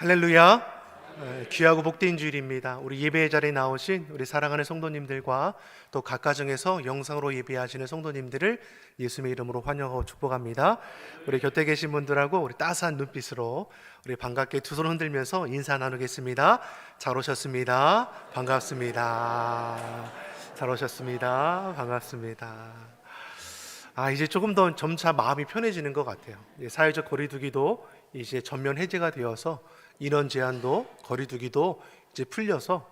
할렐루야. 귀하고 복된 주일입니다. 우리 예배의 자리에 나오신 우리 사랑하는 성도님들과 또 각 가정에서 영상으로 예배하시는 성도님들을 예수님의 이름으로 환영하고 축복합니다. 우리 곁에 계신 분들하고 우리 따스한 눈빛으로 우리 반갑게 두 손 흔들면서 인사 나누겠습니다. 잘 오셨습니다. 반갑습니다. 잘 오셨습니다. 반갑습니다. 이제 조금 더 점차 마음이 편해지는 것 같아요. 사회적 거리두기도 이제 전면 해제가 되어서 인원 제한도 거리두기도 이제 풀려서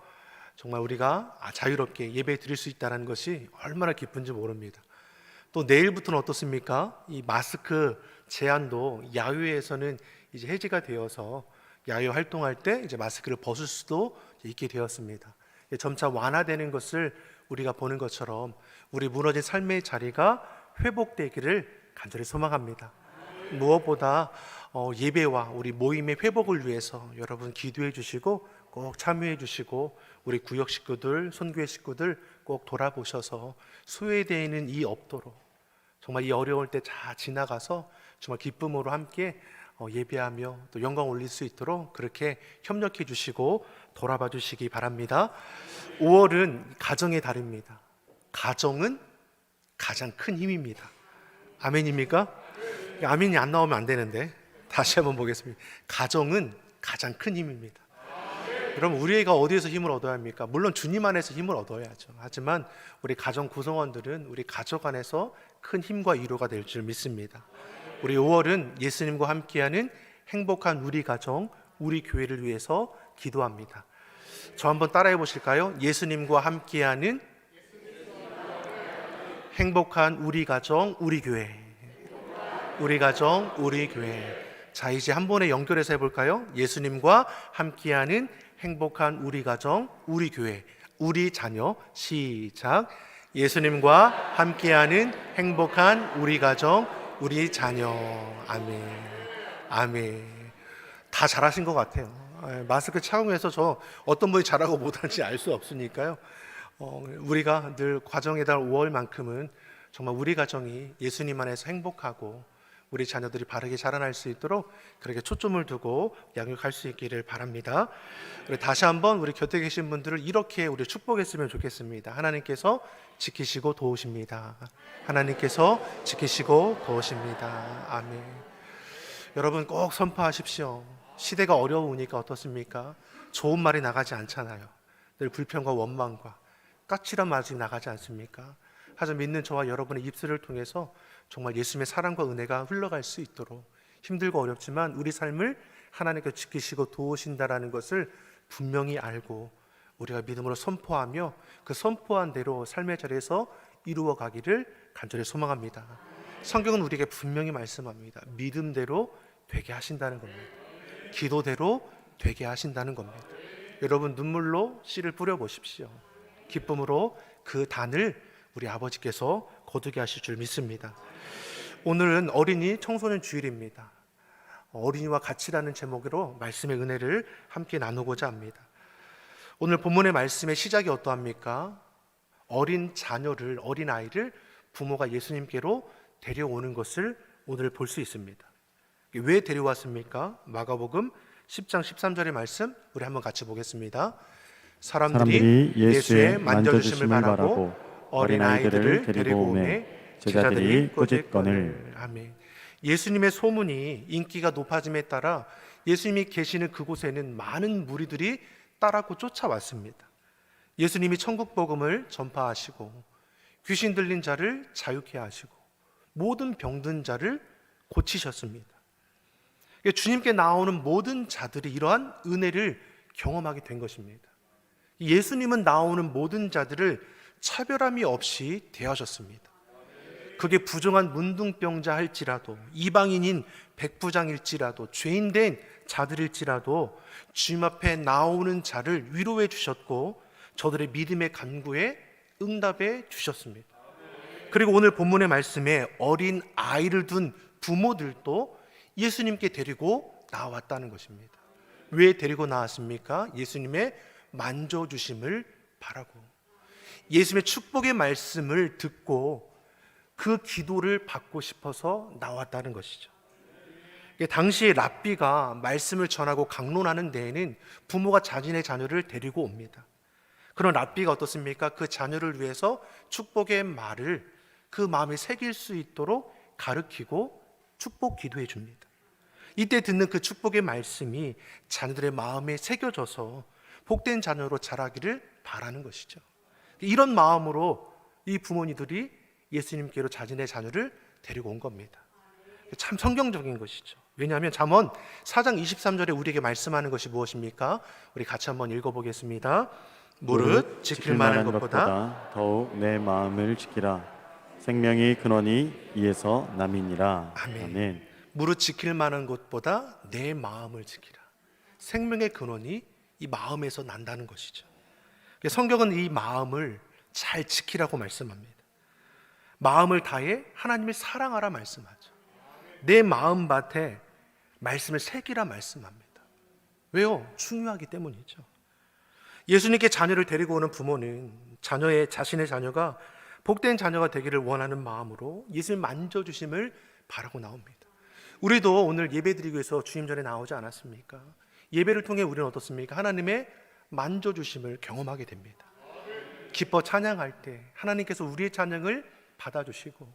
정말 우리가 자유롭게 예배 드릴 수 있다는 것이 얼마나 기쁜지 모릅니다. 또 내일부터는 어떻습니까? 이 마스크 제한도 야외에서는 이제 해제가 되어서 야외 활동할 때 이제 마스크를 벗을 수도 있게 되었습니다. 점차 완화되는 것을 우리가 보는 것처럼 우리 무너진 삶의 자리가 회복되기를 간절히 소망합니다. 무엇보다 예배와 우리 모임의 회복을 위해서 여러분 기도해 주시고 꼭 참여해 주시고 우리 구역 식구들, 손교회 식구들 꼭 돌아보셔서 소외되어 있는 이 없도록 정말 이 어려울 때 다 지나가서 정말 기쁨으로 함께 예배하며 또 영광 올릴 수 있도록 그렇게 협력해 주시고 돌아봐 주시기 바랍니다. 5월은 가정의 달입니다. 가정은 가장 큰 힘입니다. 아멘입니까? 아멘이 안 나오면 안 되는데 다시 한번 보겠습니다. 가정은 가장 큰 힘입니다. 여러분, 우리가 어디에서 힘을 얻어야 합니까? 물론 주님 안에서 힘을 얻어야죠. 하지만 우리 가정 구성원들은 우리 가족 안에서 큰 힘과 위로가 될 줄 믿습니다. 우리 5월은 예수님과 함께하는 행복한 우리 가정, 우리 교회를 위해서 기도합니다. 저 한번 따라해 보실까요? 예수님과 함께하는 행복한 우리 가정, 우리 교회. 우리 가정, 우리 교회. 자, 이제 한 번에 연결해서 해볼까요? 예수님과 함께하는 행복한 우리 가정, 우리 교회, 우리 자녀. 시작. 예수님과 함께하는 행복한 우리 가정, 우리 자녀. 아멘. 아멘. 다 잘하신 것 같아요. 마스크 착용해서 저 어떤 분이 잘하고 못하는지 알 수 없으니까요. 우리가 늘 과정의 달 5월만큼은 정말 우리 가정이 예수님 안에서 행복하고 우리 자녀들이 바르게 자라날 수 있도록 그렇게 초점을 두고 양육할 수 있기를 바랍니다. 우리 다시 한번 우리 곁에 계신 분들을 이렇게 우리 축복했으면 좋겠습니다. 하나님께서 지키시고 도우십니다. 하나님께서 지키시고 도우십니다. 아멘. 여러분 꼭 선포하십시오. 시대가 어려우니까 어떻습니까? 좋은 말이 나가지 않잖아요. 늘 불평과 원망과 까칠한 말이 나가지 않습니까? 하지만 믿는 저와 여러분의 입술을 통해서 정말 예수님의 사랑과 은혜가 흘러갈 수 있도록 힘들고 어렵지만 우리 삶을 하나님께서 지키시고 도우신다라는 것을 분명히 알고 우리가 믿음으로 선포하며 그 선포한 대로 삶의 자리에서 이루어 가기를 간절히 소망합니다. 성경은 우리에게 분명히 말씀합니다. 믿음대로 되게 하신다는 겁니다. 기도대로 되게 하신다는 겁니다. 여러분 눈물로 씨를 뿌려보십시오. 기쁨으로 그 단을 우리 아버지께서 거두게 하실 줄 믿습니다. 오늘은 어린이 청소년 주일입니다. 어린이와 같이라는 제목으로 말씀의 은혜를 함께 나누고자 합니다. 오늘 본문의 말씀의 시작이 어떠합니까? 어린 자녀를, 어린 아이를 부모가 예수님께로 데려오는 것을 오늘 볼 수 있습니다. 왜 데려왔습니까? 마가복음 10장 13절의 말씀 우리 한번 같이 보겠습니다. 사람들이 예수의 만져주심을 바라고 어린 아이들을 데리고 오매 제자들이 꾸짖거늘. 아멘. 예수님의 소문이 인기가 높아짐에 따라 예수님이 계시는 그곳에는 많은 무리들이 따라고 쫓아왔습니다. 예수님이 천국 복음을 전파하시고 귀신 들린 자를 자유케 하시고 모든 병든 자를 고치셨습니다. 주님께 나오는 모든 자들이 이러한 은혜를 경험하게 된 것입니다. 예수님은 나오는 모든 자들을 차별함이 없이 대하셨습니다. 그게 부정한 문둥병자 할지라도 이방인인 백부장일지라도 죄인된 자들일지라도 주님 앞에 나오는 자를 위로해 주셨고 저들의 믿음의 간구에 응답해 주셨습니다. 그리고 오늘 본문의 말씀에 어린 아이를 둔 부모들도 예수님께 데리고 나왔다는 것입니다. 왜 데리고 나왔습니까? 예수님의 만져주심을 바라고 예수님의 축복의 말씀을 듣고 그 기도를 받고 싶어서 나왔다는 것이죠. 당시에 랍비가 말씀을 전하고 강론하는 데에는 부모가 자신의 자녀를 데리고 옵니다. 그런 랍비가 어떻습니까? 그 자녀를 위해서 축복의 말을 그 마음에 새길 수 있도록 가르치고 축복 기도해 줍니다. 이때 듣는 그 축복의 말씀이 자녀들의 마음에 새겨져서 복된 자녀로 자라기를 바라는 것이죠. 이런 마음으로 이 부모님들이 예수님께로 자신의 자녀를 데리고 온 겁니다. 참 성경적인 것이죠. 왜냐하면 잠언 4장 23절에 우리에게 말씀하는 것이 무엇입니까? 우리 같이 한번 읽어보겠습니다. 무릇 지킬 만한 것보다 더욱 내 마음을 지키라. 생명의 근원이 이에서 남이니라. 아멘. 무릇 지킬 만한 것보다 내 마음을 지키라. 생명의 근원이 이 마음에서 난다는 것이죠. 성경은 이 마음을 잘 지키라고 말씀합니다. 마음을 다해 하나님을 사랑하라 말씀하죠. 내 마음밭에 말씀을 새기라 말씀합니다. 왜요? 중요하기 때문이죠. 예수님께 자녀를 데리고 오는 부모는 자신의 자녀가 복된 자녀가 되기를 원하는 마음으로 예수님 만져주심을 바라고 나옵니다. 우리도 오늘 예배드리기 위해서 주님 전에 나오지 않았습니까? 예배를 통해 우리는 어떻습니까? 하나님의 만져주심을 경험하게 됩니다. 기뻐 찬양할 때 하나님께서 우리의 찬양을 받아주시고,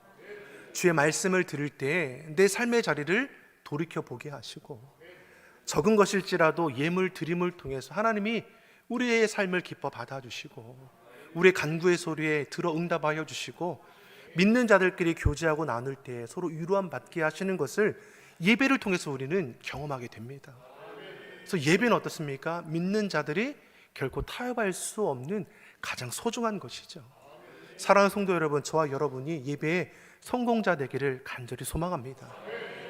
주의 말씀을 들을 때 내 삶의 자리를 돌이켜보게 하시고, 적은 것일지라도 예물 드림을 통해서 하나님이 우리의 삶을 기뻐 받아주시고, 우리의 간구의 소리에 들어 응답하여 주시고, 믿는 자들끼리 교제하고 나눌 때 서로 위로함 받게 하시는 것을 예배를 통해서 우리는 경험하게 됩니다. 그래서 예배는 어떻습니까? 믿는 자들이 결코 타협할 수 없는 가장 소중한 것이죠. 사랑하는 성도 여러분, 저와 여러분이 예배의 성공자 되기를 간절히 소망합니다.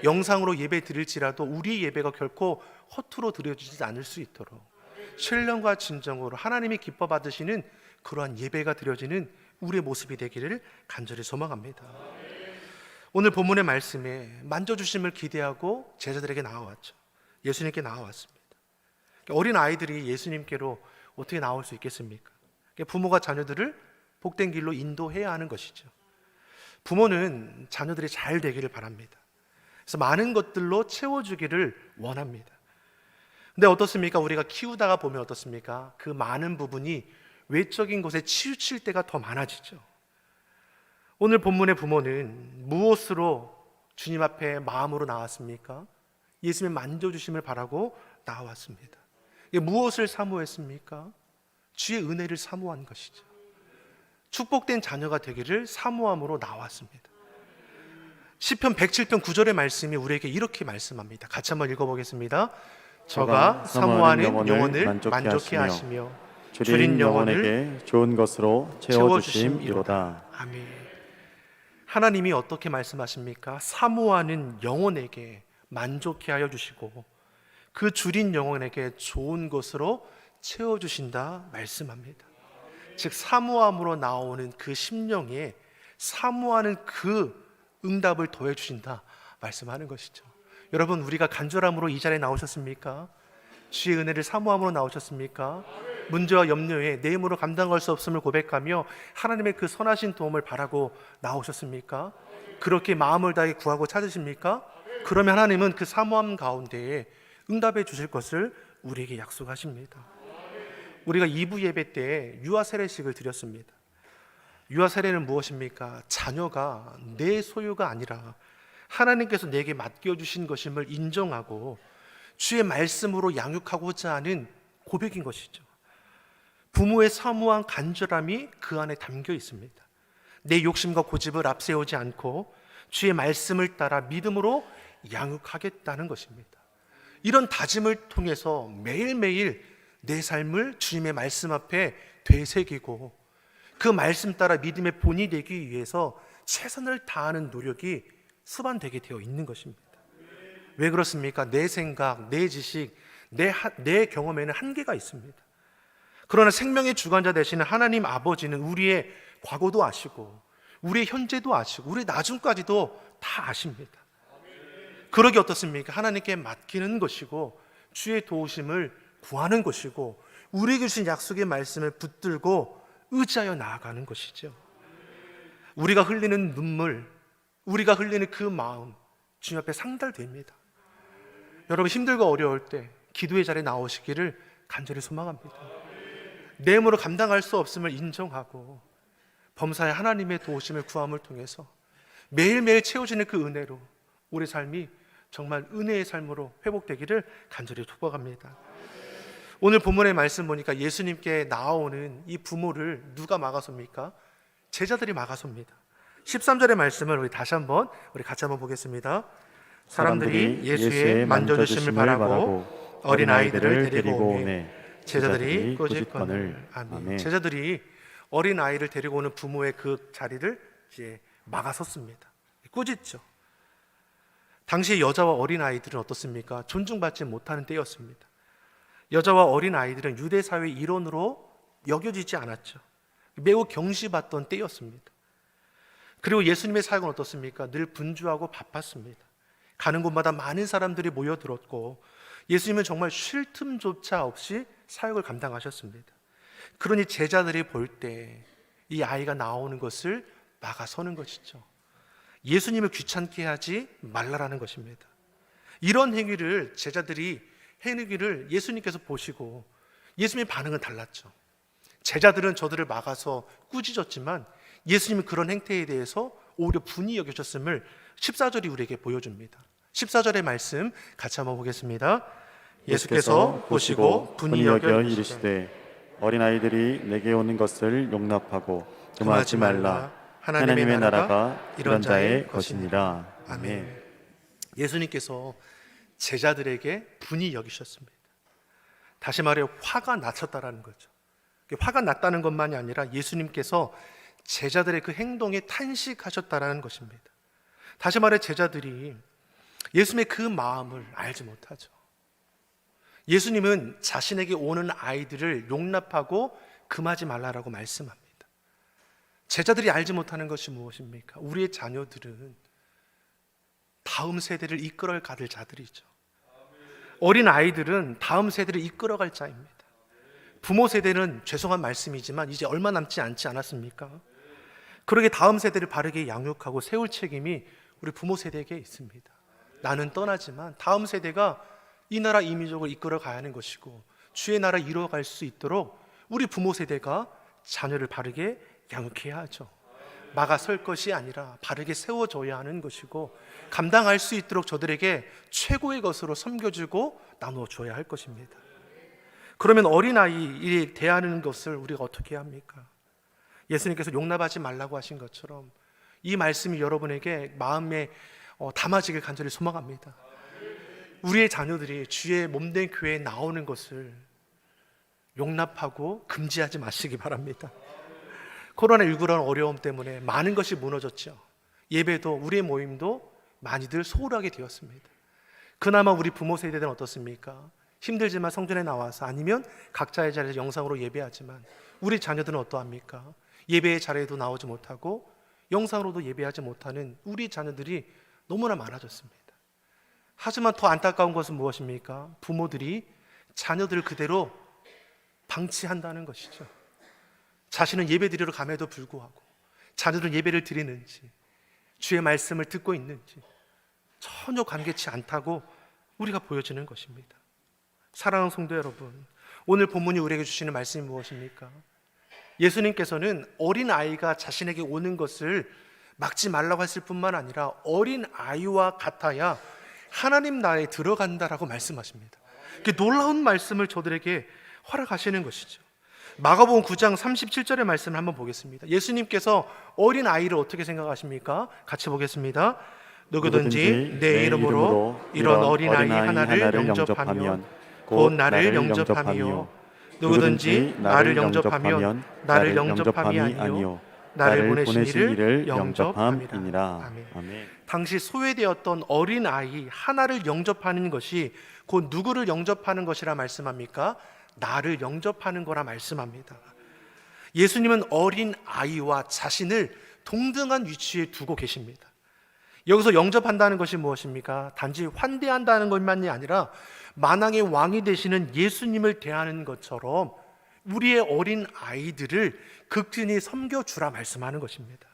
영상으로 예배 드릴지라도 우리 예배가 결코 허투루 드려지지 않을 수 있도록 신령과 진정으로 하나님이 기뻐 받으시는 그러한 예배가 드려지는 우리의 모습이 되기를 간절히 소망합니다. 오늘 본문의 말씀에 만져주심을 기대하고 제자들에게 나와왔죠. 예수님께 나와왔습니다. 어린 아이들이 예수님께로 어떻게 나올 수 있겠습니까? 부모가 자녀들을 복된 길로 인도해야 하는 것이죠. 부모는 자녀들이 잘 되기를 바랍니다. 그래서 많은 것들로 채워주기를 원합니다. 근데 어떻습니까? 우리가 키우다가 보면 어떻습니까? 그 많은 부분이 외적인 것에 치우칠 때가 더 많아지죠. 오늘 본문의 부모는 무엇으로 주님 앞에 마음으로 나왔습니까? 예수님의 만져주심을 바라고 나왔습니다. 무엇을 사모했습니까? 주의 은혜를 사모한 것이죠. 축복된 자녀가 되기를 사모함으로 나왔습니다. 시편 107편 9절의 말씀이 우리에게 이렇게 말씀합니다. 같이 한번 읽어보겠습니다. 저가 사모하는 영혼을 만족해 하시며 줄인 영혼에게 좋은 것으로 채워주심이로다. 아멘. 하나님이 어떻게 말씀하십니까? 사모하는 영혼에게 만족해 하여 주시고 그 줄인 영혼에게 좋은 것으로 채워주신다 말씀합니다. 즉 사모함으로 나오는 그 심령에 사모하는 그 응답을 더해 주신다 말씀하는 것이죠. 여러분, 우리가 간절함으로 이 자리에 나오셨습니까? 주의 은혜를 사모함으로 나오셨습니까? 문제와 염려에 내 힘으로 감당할 수 없음을 고백하며 하나님의 그 선하신 도움을 바라고 나오셨습니까? 그렇게 마음을 다해 구하고 찾으십니까? 그러면 하나님은 그 사모함 가운데에 응답해 주실 것을 우리에게 약속하십니다. 우리가 2부 예배 때 유아 세례식을 드렸습니다. 유아 세례는 무엇입니까? 자녀가 내 소유가 아니라 하나님께서 내게 맡겨주신 것임을 인정하고 주의 말씀으로 양육하고자 하는 고백인 것이죠. 부모의 사모한 간절함이 그 안에 담겨 있습니다. 내 욕심과 고집을 앞세우지 않고 주의 말씀을 따라 믿음으로 양육하겠다는 것입니다. 이런 다짐을 통해서 매일매일 내 삶을 주님의 말씀 앞에 되새기고 그 말씀 따라 믿음의 본이 되기 위해서 최선을 다하는 노력이 수반되게 되어 있는 것입니다. 왜 그렇습니까? 내 생각, 내 지식, 내 경험에는 한계가 있습니다. 그러나 생명의 주관자 되시는 하나님 아버지는 우리의 과거도 아시고 우리의 현재도 아시고 우리의 나중까지도 다 아십니다. 그러기 어떻습니까? 하나님께 맡기는 것이고 주의 도우심을 구하는 것이고 우리에게 주신 약속의 말씀을 붙들고 의지하여 나아가는 것이죠. 우리가 흘리는 눈물, 우리가 흘리는 그 마음 주님 앞에 상달됩니다. 여러분 힘들고 어려울 때 기도의 자리에 나오시기를 간절히 소망합니다. 내 힘으로 감당할 수 없음을 인정하고 범사의 하나님의 도우심을 구함을 통해서 매일매일 채워지는 그 은혜로 우리 삶이 정말 은혜의 삶으로 회복되기를 간절히 축복합니다. 오늘 본문의 말씀 보니까 예수님께 나아오는 이 부모를 누가 막아섭니까? 제자들이 막아섭니다. 13절의 말씀을 우리 다시 한번 같이 한번 보겠습니다. 사람들이 예수의 만져주심을 바라고 어린아이들을 데리고 오매 제자들이 꾸짖거늘. 아멘. 제자들이 어린아이를 데리고 오는 부모의 그 자리를 이제 막아섰습니다. 꾸짖죠. 당시 여자와 어린아이들은 어떻습니까? 존중받지 못하는 때였습니다. 여자와 어린아이들은 유대 사회의 일원으로 여겨지지 않았죠. 매우 경시받던 때였습니다. 그리고 예수님의 사역은 어떻습니까? 늘 분주하고 바빴습니다. 가는 곳마다 많은 사람들이 모여들었고 예수님은 정말 쉴 틈조차 없이 사역을 감당하셨습니다. 그러니 제자들이 볼 때 이 아이가 나오는 것을 막아서는 것이죠. 예수님을 귀찮게 하지 말라라는 것입니다. 이런 행위를 제자들이 행위를 예수님께서 보시고 예수님의 반응은 달랐죠. 제자들은 저들을 막아서 꾸짖었지만 예수님은 그런 행태에 대해서 오히려 분이 여기셨음을 14절이 우리에게 보여줍니다. 14절의 말씀 같이 한번 보겠습니다. 예수께서 보시고 분이 여겨 이르시되 어린아이들이 내게 오는 것을 용납하고 금하지 말라. 하나님의 나라가 이런 자의 것이니라. 아멘. 예수님께서 제자들에게 분이 여기셨습니다. 다시 말해 화가 나셨다라는 거죠. 화가 났다는 것만이 아니라 예수님께서 제자들의 그 행동에 탄식하셨다라는 것입니다. 다시 말해 제자들이 예수님의 그 마음을 알지 못하죠. 예수님은 자신에게 오는 아이들을 용납하고 금하지 말라라고 말씀합니다. 제자들이 알지 못하는 것이 무엇입니까? 우리의 자녀들은 다음 세대를 이끌어갈 가들 자들이죠. 어린 아이들은 다음 세대를 이끌어갈 자입니다. 부모 세대는 죄송한 말씀이지만 이제 얼마 남지 않지 않았습니까? 그러게 다음 세대를 바르게 양육하고 세울 책임이 우리 부모 세대에게 있습니다. 나는 떠나지만 다음 세대가 이 나라 이 민족을 이끌어 가야 하는 것이고 주의 나라 이루어갈 수 있도록 우리 부모 세대가 자녀를 바르게 양육해야 하죠. 막아설 것이 아니라 바르게 세워줘야 하는 것이고 감당할 수 있도록 저들에게 최고의 것으로 섬겨주고 나누어줘야 할 것입니다. 그러면 어린아이를 대하는 것을 우리가 어떻게 해야 합니까? 예수님께서 용납하지 말라고 하신 것처럼 이 말씀이 여러분에게 마음에 담아지길 간절히 소망합니다. 우리의 자녀들이 주의 몸된 교회에 나오는 것을 용납하고 금지하지 마시기 바랍니다. 코로나19라는 어려움 때문에 많은 것이 무너졌죠. 예배도 우리의 모임도 많이들 소홀하게 되었습니다. 그나마 우리 부모 세대들은 어떻습니까? 힘들지만 성전에 나와서 아니면 각자의 자리에서 영상으로 예배하지만 우리 자녀들은 어떠합니까? 예배의 자리에도 나오지 못하고 영상으로도 예배하지 못하는 우리 자녀들이 너무나 많아졌습니다. 하지만 더 안타까운 것은 무엇입니까? 부모들이 자녀들을 그대로 방치한다는 것이죠. 자신은 예배 드리러 감에도 불구하고 자녀들은 예배를 드리는지 주의 말씀을 듣고 있는지 전혀 관계치 않다고 우리가 보여지는 것입니다. 사랑하는 성도 여러분, 오늘 본문이 우리에게 주시는 말씀이 무엇입니까? 예수님께서는 어린아이가 자신에게 오는 것을 막지 말라고 했을 뿐만 아니라 어린아이와 같아야 하나님 나라에 들어간다라고 말씀하십니다. 놀라운 말씀을 저들에게 허락하시는 것이죠. 마가복음 9장 37절의 말씀을 한번 보겠습니다. 예수님께서 어린아이를 어떻게 생각하십니까? 같이 보겠습니다. 누구든지 내 이름으로 이런 어린아이 하나를 영접하면 곧 나를 영접함이요 누구든지 나를 영접하면 나를 영접함이 아니요 나를 보내신 이를 영접함이니라. 아멘. 당시 소외되었던 어린아이 하나를 영접하는 것이 곧 누구를 영접하는 것이라 말씀합니까? 나를 영접하는 거라 말씀합니다. 예수님은 어린아이와 자신을 동등한 위치에 두고 계십니다. 여기서 영접한다는 것이 무엇입니까? 단지 환대한다는 것만이 아니라 만왕의 왕이 되시는 예수님을 대하는 것처럼 우리의 어린 아이들을 극진히 섬겨주라 말씀하는 것입니다.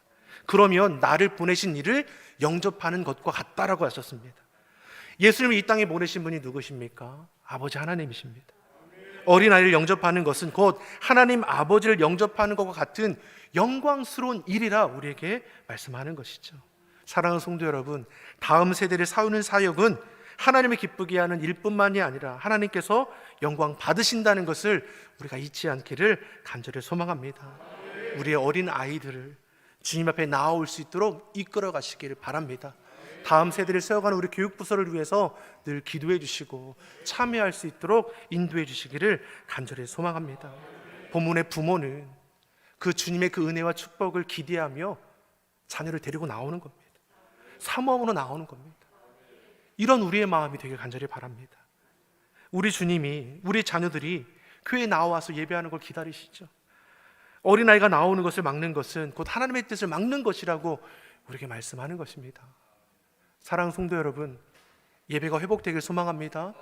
그러면 나를 보내신 이를 영접하는 것과 같다라고 하셨습니다. 예수님을 이 땅에 보내신 분이 누구십니까? 아버지 하나님이십니다. 어린아이를 영접하는 것은 곧 하나님 아버지를 영접하는 것과 같은 영광스러운 일이라 우리에게 말씀하는 것이죠. 사랑하는 성도 여러분, 다음 세대를 세우는 사역은 하나님을 기쁘게 하는 일뿐만이 아니라 하나님께서 영광 받으신다는 것을 우리가 잊지 않기를 간절히 소망합니다. 우리의 어린 아이들을 주님 앞에 나아올 수 있도록 이끌어 가시기를 바랍니다. 다음 세대를 세워가는 우리 교육부서를 위해서 늘 기도해 주시고 참여할 수 있도록 인도해 주시기를 간절히 소망합니다. 본문의 부모는 그 주님의 그 은혜와 축복을 기대하며 자녀를 데리고 나오는 겁니다. 사모함으로 나오는 겁니다. 이런 우리의 마음이 되길 간절히 바랍니다. 우리 주님이 우리 자녀들이 교회에 나와서 예배하는 걸 기다리시죠. 어린아이가 나오는 것을 막는 것은 곧 하나님의 뜻을 막는 것이라고 우리에게 말씀하는 것입니다. 사랑하는 성도 여러분, 예배가 회복되길 소망합니다.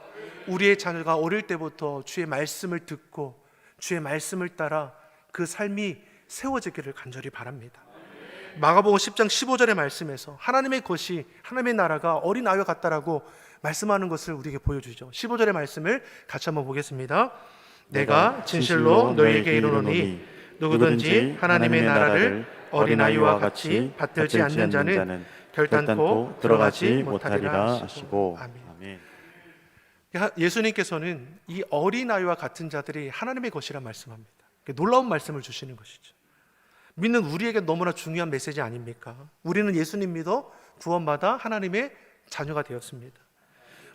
우리의 자녀가 어릴 때부터 주의 말씀을 듣고 주의 말씀을 따라 그 삶이 세워지기를 간절히 바랍니다. 마가복음 10장 15절의 말씀에서 하나님의 것이, 하나님의 나라가 어린아이와 같다라고 말씀하는 것을 우리에게 보여주죠. 15절의 말씀을 같이 한번 보겠습니다. 내가 진실로 너희에게 이르노니 누구든지 하나님의 나라를 어린아이와 같이 받들지 않는 자는 결단코 들어가지 못하리라 하시고. 아멘. 예수님께서는 이 어린아이와 같은 자들이 하나님의 것이라 말씀합니다. 놀라운 말씀을 주시는 것이죠. 믿는 우리에게 너무나 중요한 메시지 아닙니까? 우리는 예수님 믿어 구원받아 하나님의 자녀가 되었습니다.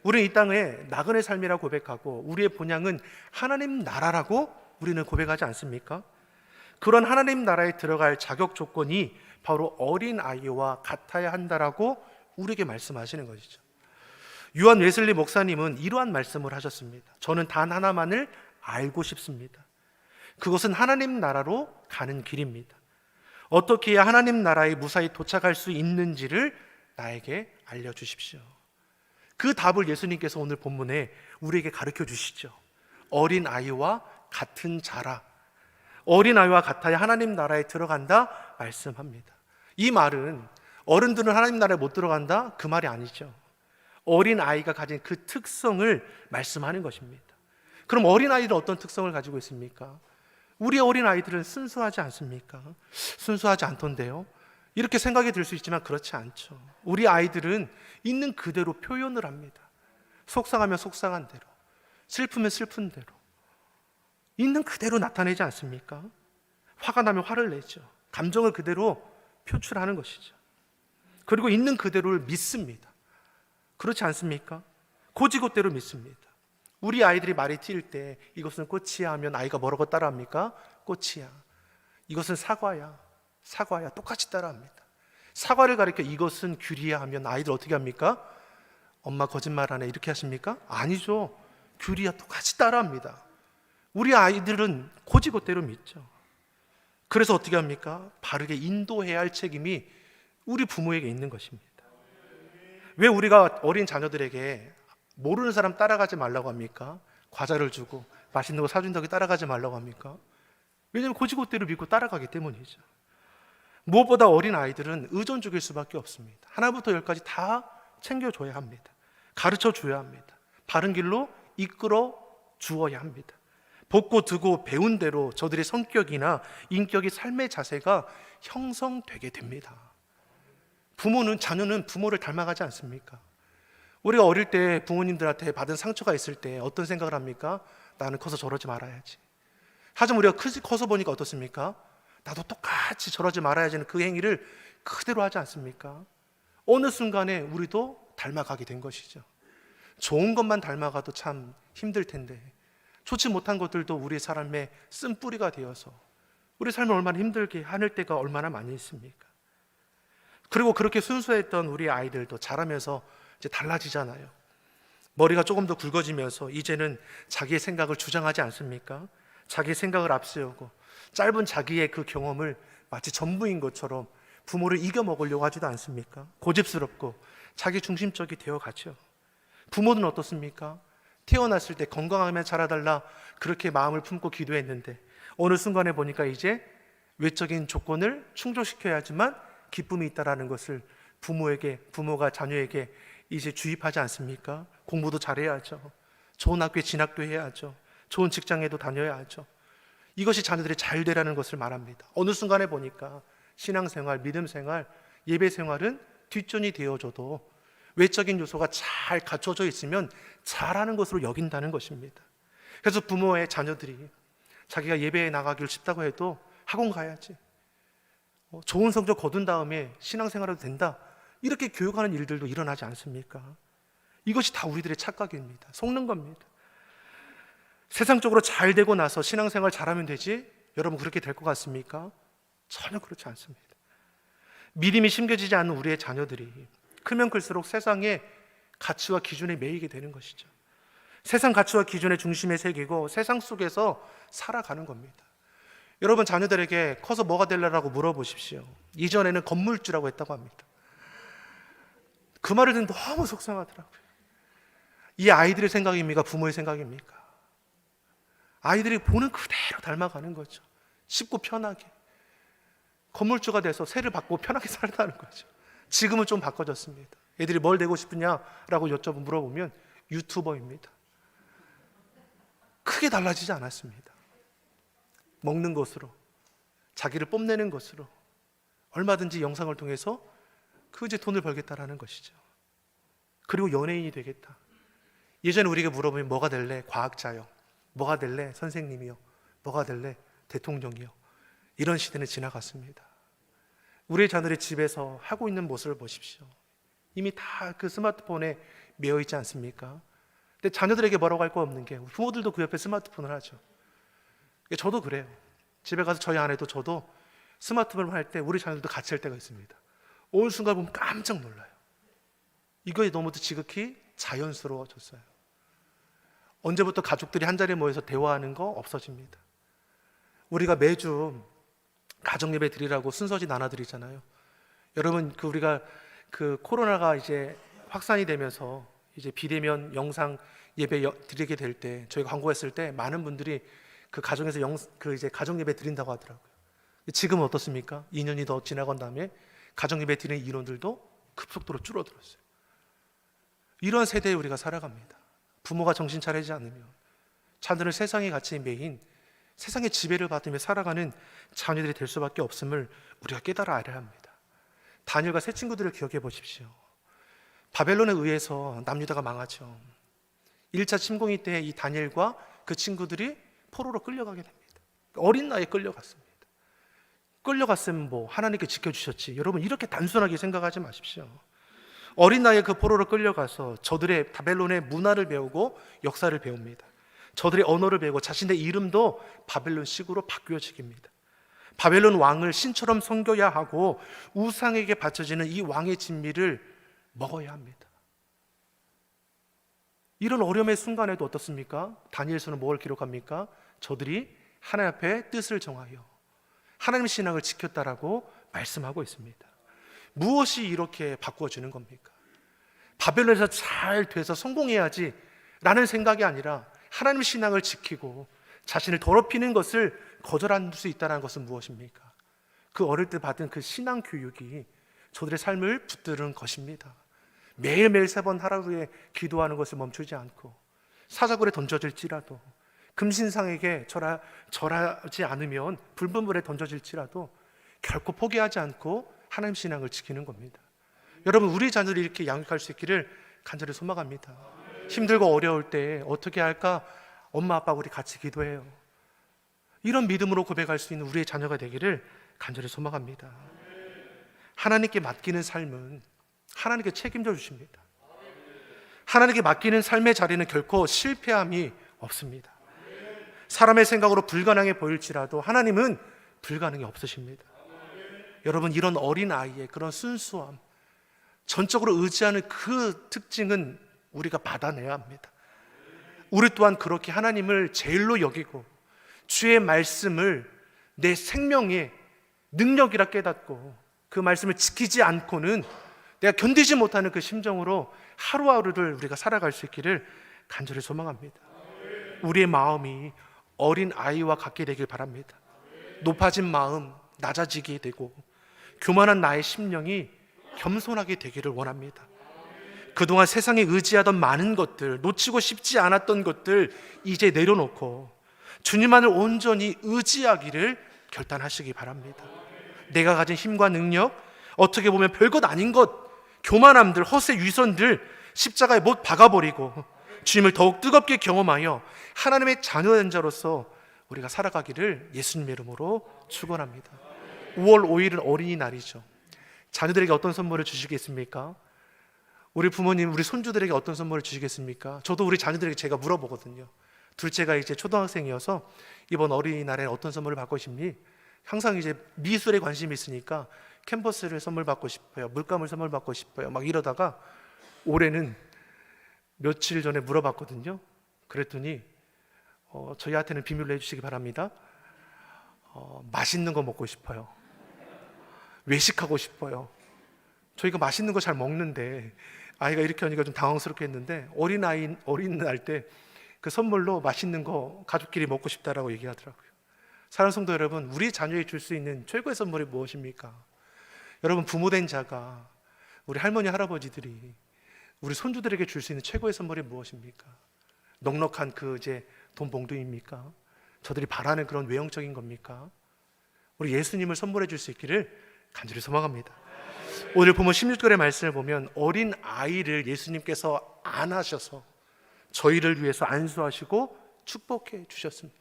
우리는 이 땅에 나그네 삶이라고 고백하고 우리의 본향은 하나님 나라라고 우리는 고백하지 않습니까? 그런 하나님 나라에 들어갈 자격 조건이 바로 어린아이와 같아야 한다라고 우리에게 말씀하시는 것이죠. 유한 웨슬리 목사님은 이러한 말씀을 하셨습니다. 저는 단 하나만을 알고 싶습니다. 그것은 하나님 나라로 가는 길입니다. 어떻게 해야 하나님 나라에 무사히 도착할 수 있는지를 나에게 알려주십시오. 그 답을 예수님께서 오늘 본문에 우리에게 가르쳐 주시죠. 어린아이와 같은 자라, 어린아이와 같아야 하나님 나라에 들어간다 말씀합니다. 이 말은 어른들은 하나님 나라에 못 들어간다 그 말이 아니죠. 어린아이가 가진 그 특성을 말씀하는 것입니다. 그럼 어린아이들은 어떤 특성을 가지고 있습니까? 우리 어린아이들은 순수하지 않습니까? 순수하지 않던데요. 이렇게 생각이 들 수 있지만 그렇지 않죠. 우리 아이들은 있는 그대로 표현을 합니다. 속상하면 속상한 대로, 슬프면 슬픈 대로 있는 그대로 나타내지 않습니까? 화가 나면 화를 내죠. 감정을 그대로 표출하는 것이죠. 그리고 있는 그대로를 믿습니다. 그렇지 않습니까? 고지고대로 믿습니다. 우리 아이들이 말이 튈 때 이것은 꽃이야 하면 아이가 뭐라고 따라합니까? 꽃이야. 이것은 사과야. 사과야. 똑같이 따라합니다. 사과를 가리켜 이것은 귤이야 하면 아이들 어떻게 합니까? 엄마 거짓말하네 이렇게 하십니까? 아니죠. 귤이야 똑같이 따라합니다. 우리 아이들은 고지고대로 믿죠. 그래서 어떻게 합니까? 바르게 인도해야 할 책임이 우리 부모에게 있는 것입니다. 왜 우리가 어린 자녀들에게 모르는 사람 따라가지 말라고 합니까? 과자를 주고 맛있는 거 사준다고 따라가지 말라고 합니까? 왜냐하면 고지고대로 믿고 따라가기 때문이죠. 무엇보다 어린 아이들은 의존적일 수밖에 없습니다. 하나부터 열까지 다 챙겨줘야 합니다. 가르쳐줘야 합니다. 바른 길로 이끌어 주어야 합니다. 복고 두고 배운 대로 저들의 성격이나 인격이 삶의 자세가 형성되게 됩니다. 자녀는 부모를 닮아가지 않습니까? 우리가 어릴 때 부모님들한테 받은 상처가 있을 때 어떤 생각을 합니까? 나는 커서 저러지 말아야지. 하지만 우리가 커서 보니까 어떻습니까? 나도 똑같이 저러지 말아야지는 그 행위를 그대로 하지 않습니까? 어느 순간에 우리도 닮아가게 된 것이죠. 좋은 것만 닮아가도 참 힘들 텐데 좋지 못한 것들도 우리 삶의 쓴뿌리가 되어서 우리 삶을 얼마나 힘들게 하는 때가 얼마나 많이 있습니까? 그리고 그렇게 순수했던 우리 아이들도 자라면서 이제 달라지잖아요. 머리가 조금 더 굵어지면서 이제는 자기의 생각을 주장하지 않습니까? 자기의 생각을 앞세우고 짧은 자기의 그 경험을 마치 전부인 것처럼 부모를 이겨먹으려고 하지도 않습니까? 고집스럽고 자기 중심적이 되어가죠. 부모는 어떻습니까? 태어났을 때 건강하면 자라달라 그렇게 마음을 품고 기도했는데 어느 순간에 보니까 이제 외적인 조건을 충족시켜야지만 기쁨이 있다라는 것을 부모가 자녀에게 이제 주입하지 않습니까? 공부도 잘해야죠. 좋은 학교에 진학도 해야죠. 좋은 직장에도 다녀야 하죠. 이것이 자녀들이 잘 되라는 것을 말합니다. 어느 순간에 보니까 신앙생활, 믿음생활, 예배생활은 뒷전이 되어줘도 외적인 요소가 잘 갖춰져 있으면 잘하는 것으로 여긴다는 것입니다. 그래서 부모의 자녀들이 자기가 예배에 나가기를 쉽다고 해도 학원 가야지, 좋은 성적 거둔 다음에 신앙생활해도 된다, 이렇게 교육하는 일들도 일어나지 않습니까? 이것이 다 우리들의 착각입니다. 속는 겁니다. 세상적으로 잘 되고 나서 신앙생활 잘하면 되지, 여러분 그렇게 될 것 같습니까? 전혀 그렇지 않습니다. 믿음이 심겨지지 않는 우리의 자녀들이 크면 클수록 세상의 가치와 기준에 매이게 되는 것이죠. 세상 가치와 기준의 중심에 새기고 세상 속에서 살아가는 겁니다. 여러분 자녀들에게 커서 뭐가 될래라고 물어보십시오. 이전에는 건물주라고 했다고 합니다. 그 말을 듣는 너무 속상하더라고요. 이 아이들의 생각입니까? 부모의 생각입니까? 아이들이 보는 그대로 닮아가는 거죠. 쉽고 편하게 건물주가 돼서 세를 받고 편하게 살다는 거죠. 지금은 좀 바꿔졌습니다. 애들이 뭘 되고 싶으냐라고 물어보면 유튜버입니다. 크게 달라지지 않았습니다. 먹는 것으로, 자기를 뽐내는 것으로 얼마든지 영상을 통해서 이제 돈을 벌겠다라는 것이죠. 그리고 연예인이 되겠다. 예전에 우리가 물어보면 뭐가 될래? 과학자요. 뭐가 될래? 선생님이요. 뭐가 될래? 대통령이요. 이런 시대는 지나갔습니다. 우리 자녀들이 집에서 하고 있는 모습을 보십시오. 이미 다 그 스마트폰에 매여 있지 않습니까? 근데 자녀들에게 뭐라고 할 거 없는 게 부모들도 그 옆에 스마트폰을 하죠. 저도 그래요. 집에 가서 저희 아내도 저도 스마트폰을 할 때 우리 자녀들도 같이 할 때가 있습니다. 어느 순간 보면 깜짝 놀라요. 이거에 너무도 지극히 자연스러워졌어요. 언제부터 가족들이 한 자리에 모여서 대화하는 거 없어집니다. 우리가 매주 가정 예배 드리라고 순서지 나눠드리잖아요. 여러분 우리가 코로나가 이제 확산이 되면서 이제 비대면 영상 예배 드리게 될 때 저희가 광고했을 때 많은 분들이 그 가정에서 이제 가정 예배 드린다고 하더라고요. 지금은 어떻습니까? 2년이 더 지나간 다음에 가정 예배 드리는 인원들도 급속도로 줄어들었어요. 이런 세대에 우리가 살아갑니다. 부모가 정신 차리지 않으면 자녀들은 세상의 가치에 매인 세상의 지배를 받으며 살아가는 자녀들이 될 수밖에 없음을 우리가 깨달아 알아야 합니다. 다니엘과 세 친구들을 기억해 보십시오. 바벨론에 의해서 남유다가 망하죠. 1차 침공이 때 이 다니엘과 그 친구들이 포로로 끌려가게 됩니다. 어린 나이에 끌려갔습니다. 끌려갔으면 하나님께 지켜주셨지. 여러분 이렇게 단순하게 생각하지 마십시오. 어린 나이에 그 포로로 끌려가서 저들의 바벨론의 문화를 배우고 역사를 배웁니다. 저들의 언어를 배우고 자신의 이름도 바벨론식으로 바뀌어지깁니다. 바벨론 왕을 신처럼 섬겨야 하고 우상에게 바쳐지는 이 왕의 진미를 먹어야 합니다. 이런 어려움의 순간에도 어떻습니까? 다니엘서는 뭘 기록합니까? 저들이 하나님 앞에 뜻을 정하여 하나님 신앙을 지켰다라고 말씀하고 있습니다. 무엇이 이렇게 바꾸어지는 겁니까? 바벨론에서 잘 돼서 성공해야지 라는 생각이 아니라 하나님 신앙을 지키고 자신을 더럽히는 것을 거절할 수 있다는 것은 무엇입니까? 그 어릴 때 받은 그 신앙 교육이 저들의 삶을 붙드는 것입니다. 매일매일 3번 하루에 기도하는 것을 멈추지 않고 사자굴에 던져질지라도 금신상에게 절하지 않으면 불분불에 던져질지라도 결코 포기하지 않고 하나님 신앙을 지키는 겁니다. 여러분 우리 자녀들이 이렇게 양육할 수 있기를 간절히 소망합니다. 힘들고 어려울 때 어떻게 할까? 엄마 아빠 우리 같이 기도해요. 이런 믿음으로 고백할 수 있는 우리의 자녀가 되기를 간절히 소망합니다. 하나님께 맡기는 삶은 하나님께 책임져 주십니다. 하나님께 맡기는 삶의 자리는 결코 실패함이 없습니다. 사람의 생각으로 불가능해 보일지라도 하나님은 불가능이 없으십니다. 여러분 이런 어린 아이의 그런 순수함, 전적으로 의지하는 그 특징은 우리가 받아내야 합니다. 우리 또한 그렇게 하나님을 제일로 여기고 주의 말씀을 내 생명의 능력이라 깨닫고 그 말씀을 지키지 않고는 내가 견디지 못하는 그 심정으로 하루하루를 우리가 살아갈 수 있기를 간절히 소망합니다. 우리의 마음이 어린 아이와 같게 되길 바랍니다. 높아진 마음 낮아지게 되고 교만한 나의 심령이 겸손하게 되기를 원합니다. 그동안 세상에 의지하던 많은 것들, 놓치고 싶지 않았던 것들 이제 내려놓고 주님만을 온전히 의지하기를 결단하시기 바랍니다. 내가 가진 힘과 능력, 어떻게 보면 별것 아닌 것, 교만함들, 허세, 위선들 십자가에 못 박아버리고 주님을 더욱 뜨겁게 경험하여 하나님의 자녀된 자로서 우리가 살아가기를 예수님의 이름으로 축원합니다. 5월 5일은 어린이날이죠. 자녀들에게 어떤 선물을 주시겠습니까? 우리 부모님, 우리 손주들에게 어떤 선물을 주시겠습니까? 저도 우리 자녀들에게 제가 물어보거든요. 둘째가 이제 초등학생이어서 이번 어린이날에 어떤 선물을 받고 싶니? 항상 이제 미술에 관심이 있으니까 캔버스를 선물 받고 싶어요, 물감을 선물 받고 싶어요, 막 이러다가 올해는 며칠 전에 물어봤거든요. 그랬더니 저희한테는 비밀로 해주시기 바랍니다. 맛있는 거 먹고 싶어요. 외식하고 싶어요. 저희가 맛있는 거 잘 먹는데 아이가 이렇게 하니까 좀 당황스럽게 했는데 어린날 때 그 선물로 맛있는 거 가족끼리 먹고 싶다라고 얘기하더라고요. 사랑하는 성도 여러분, 우리 자녀에게 줄 수 있는 최고의 선물이 무엇입니까? 여러분, 부모된 자가, 우리 할머니 할아버지들이 우리 손주들에게 줄 수 있는 최고의 선물이 무엇입니까? 넉넉한 그 이제 돈 봉투입니까? 저들이 바라는 그런 외형적인 겁니까? 우리 예수님을 선물해 줄 수 있기를 간절히 소망합니다. 오늘 보면 16절의 말씀을 보면 어린 아이를 예수님께서 안아셔서 저희를 위해서 안수하시고 축복해 주셨습니다.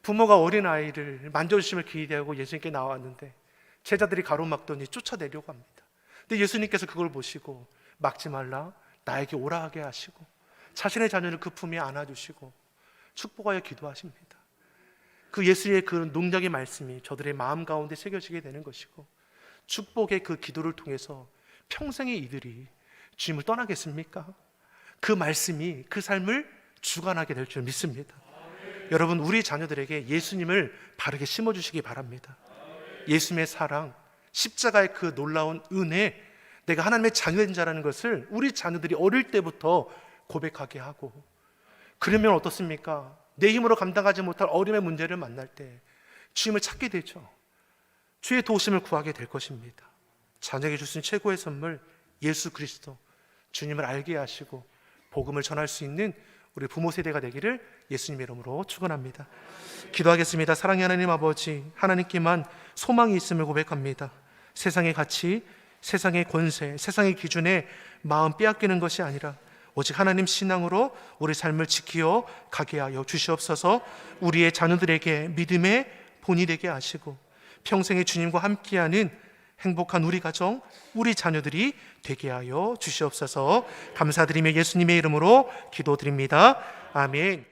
부모가 어린 아이를 만져주심을 기대하고 예수님께 나왔는데 제자들이 가로막더니 쫓아내려고 합니다. 근데 예수님께서 그걸 보시고 막지 말라, 나에게 오라 하게 하시고 자신의 자녀를 그 품에 안아주시고 축복하여 기도하십니다. 그 예수의 그 농장의 말씀이 저들의 마음 가운데 새겨지게 되는 것이고, 축복의 그 기도를 통해서 평생의 이들이 주님을 떠나겠습니까? 그 말씀이 그 삶을 주관하게 될 줄 믿습니다. 여러분, 우리 자녀들에게 예수님을 바르게 심어주시기 바랍니다. 예수님의 사랑, 십자가의 그 놀라운 은혜, 내가 하나님의 자녀된 자라는 것을 우리 자녀들이 어릴 때부터 고백하게 하고, 그러면 어떻습니까? 내 힘으로 감당하지 못할 어려움의 문제를 만날 때 주님을 찾게 되죠. 주의 도우심을 구하게 될 것입니다. 자녀에게 줄 수 있는 최고의 선물, 예수 그리스도, 주님을 알게 하시고 복음을 전할 수 있는 우리 부모 세대가 되기를 예수님의 이름으로 축원합니다. 기도하겠습니다. 사랑의 하나님 아버지, 하나님께만 소망이 있음을 고백합니다. 세상의 가치, 세상의 권세, 세상의 기준에 마음 빼앗기는 것이 아니라 오직 하나님 신앙으로 우리 삶을 지키어 가게 하여 주시옵소서. 우리의 자녀들에게 믿음의 본이 되게 하시고 평생에 주님과 함께하는 행복한 우리 가정, 우리 자녀들이 되게 하여 주시옵소서. 감사드리며 예수님의 이름으로 기도드립니다. 아멘.